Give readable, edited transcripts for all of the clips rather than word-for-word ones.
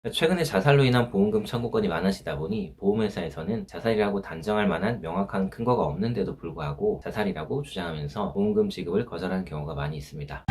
최근에 자살로 인한 보험금 청구건이 많아지다 보니 보험회사에서는 자살이라고 단정할 만한 명확한 근거가 없는데도 불구하고 자살이라고 주장하면서 보험금 지급을 거절하는 경우가 많이 있습니다.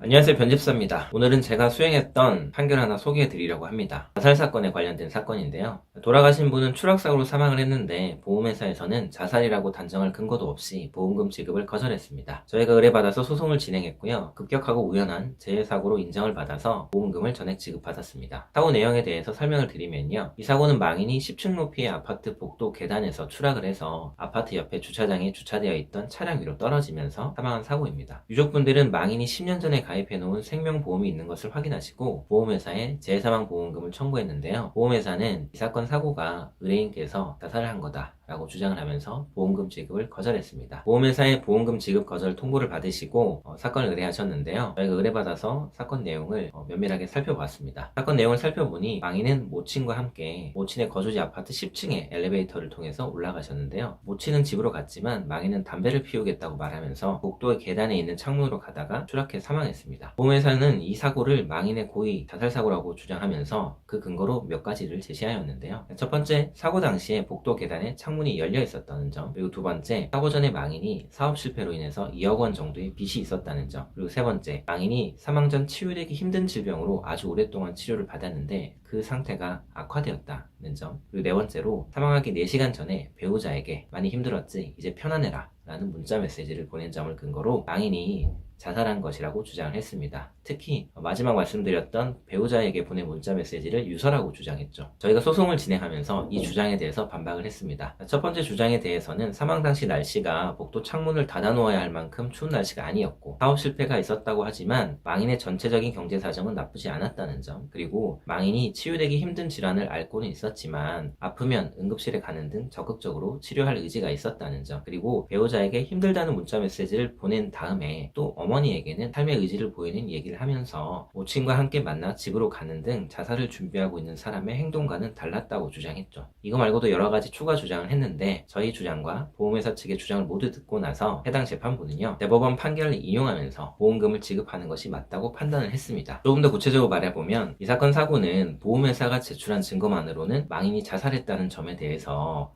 안녕하세요, 변집사입니다. 오늘은 제가 수행했던 판결 하나 소개해 드리려고 합니다. 자살 사건에 관련된 사건인데요. 돌아가신 분은 추락사고로 사망을 했는데 보험회사에서는 자살이라고 단정할 근거도 없이 보험금 지급을 거절했습니다. 저희가 의뢰받아서 소송을 진행했고요. 급격하고 우연한 재해사고로 인정을 받아서 보험금을 전액 지급받았습니다. 사고 내용에 대해서 설명을 드리면요. 이 사고는 망인이 10층 높이의 아파트 복도 계단에서 추락을 해서 아파트 옆에 주차장에 주차되어 있던 차량 위로 떨어지면서 사망한 사고입니다. 유족분들은 망인이 10년 전에 가입해놓은 생명보험이 있는 것을 확인하시고 보험회사에 재사망보험금을 청구했는데요. 보험회사는 이 사건 사고가 의뢰인께서 자살을 한 거다 라고 주장을 하면서 보험금 지급을 거절했습니다. 보험회사의 보험금 지급 거절 통보를 받으시고 사건을 의뢰하셨는데요. 저희가 의뢰받아서 사건 내용을 면밀하게 살펴봤습니다. 사건 내용을 살펴보니 망인은 모친과 함께 모친의 거주지 아파트 10층에 엘리베이터를 통해서 올라가셨는데요. 모친은 집으로 갔지만 망인은 담배를 피우겠다고 말하면서 복도의 계단에 있는 창문으로 가다가 추락해 사망했습니다. 보험회사는 이 사고를 망인의 고의 자살사고라고 주장하면서 그 근거로 몇 가지를 제시하였는데요. 첫 번째, 사고 당시에 복도 계단에 창문이 열려 있었다는 점, 그리고 두 번째, 사고 전에 망인이 사업 실패로 인해서 2억 원 정도의 빚이 있었다는 점, 그리고 세 번째, 망인이 사망 전 치유되기 힘든 질병으로 아주 오랫동안 치료를 받았는데 그 상태가 악화되었다는 점, 그리고 네 번째로 사망하기 4시간 전에 배우자에게 많이 힘들었지 이제 편안해라 라는 문자 메시지를 보낸 점을 근거로 망인이 자살한 것이라고 주장을 했습니다. 특히 마지막 말씀드렸던 배우자에게 보낸 문자 메시지를 유서라고 주장했죠. 저희가 소송을 진행하면서 이 주장에 대해서 반박을 했습니다. 첫 번째 주장에 대해서는 사망 당시 날씨가 복도 창문을 닫아 놓아야 할 만큼 추운 날씨가 아니었고 사업 실패가 있었다고 하지만 망인의 전체적인 경제 사정은 나쁘지 않았다는 점, 그리고 망인이 치유되기 힘든 질환을 앓고는 있었지만 아프면 응급실에 가는 등 적극적으로 치료할 의지가 있었다는 점, 그리고 배우자에게 힘들다는 문자 메시지를 보낸 다음에 또 어머니에게는 삶의 의지를 보이는 얘기를 하면서 모친과 함께 만나 집으로 가는 등 자살을 준비하고 있는 사람의 행동과는 달랐다고 주장했죠. 이거 말고도 여러 가지 추가 주장을 했는데 저희 주장과 보험회사 측의 주장을 모두 듣고 나서 해당 재판부는요, 대법원 판결을 인용하면서 보험금을 지급하는 것이 맞다고 판단을 했습니다. 조금 더 구체적으로 말해보면 이 사건 사고는 보험회사가 제출한 증거만으로는 망인이 자살했다는 점에 대해서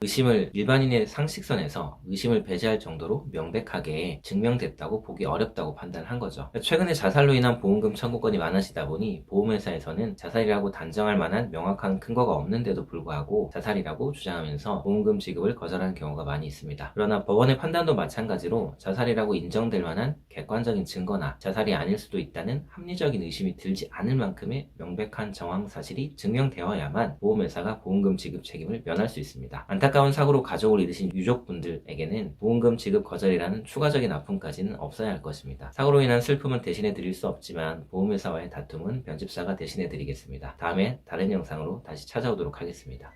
일반인의 상식선에서 의심을 배제할 정도로 명백하게 증명됐다고 보기 어렵다고 판단한 거죠. 최근에 자살로 인한 보험금 청구건이 많아지다 보니 보험회사에서는 자살이라고 단정할 만한 명확한 근거가 없는데도 불구하고 자살이라고 주장하면서 보험금 지급을 거절하는 경우가 많이 있습니다. 그러나 법원의 판단도 마찬가지로 자살이라고 인정될 만한 객관적인 증거나 자살이 아닐 수도 있다는 합리적인 의심이 들지 않을 만큼의 명백한 정황 사실이 증명되어야만 보험회사가 보험금 지급 책임을 면할 수 있습니다. 안타까운 사고로 가족을 잃으신 유족분들에게는 보험금 지급 거절이라는 추가적인 아픔까지는 없어야 할 것입니다. 사고로 인한 슬픔은 대신해 드릴 수 없지만 보험회사와의 다툼은 변집사가 대신해 드리겠습니다. 다음에 다른 영상으로 다시 찾아오도록 하겠습니다.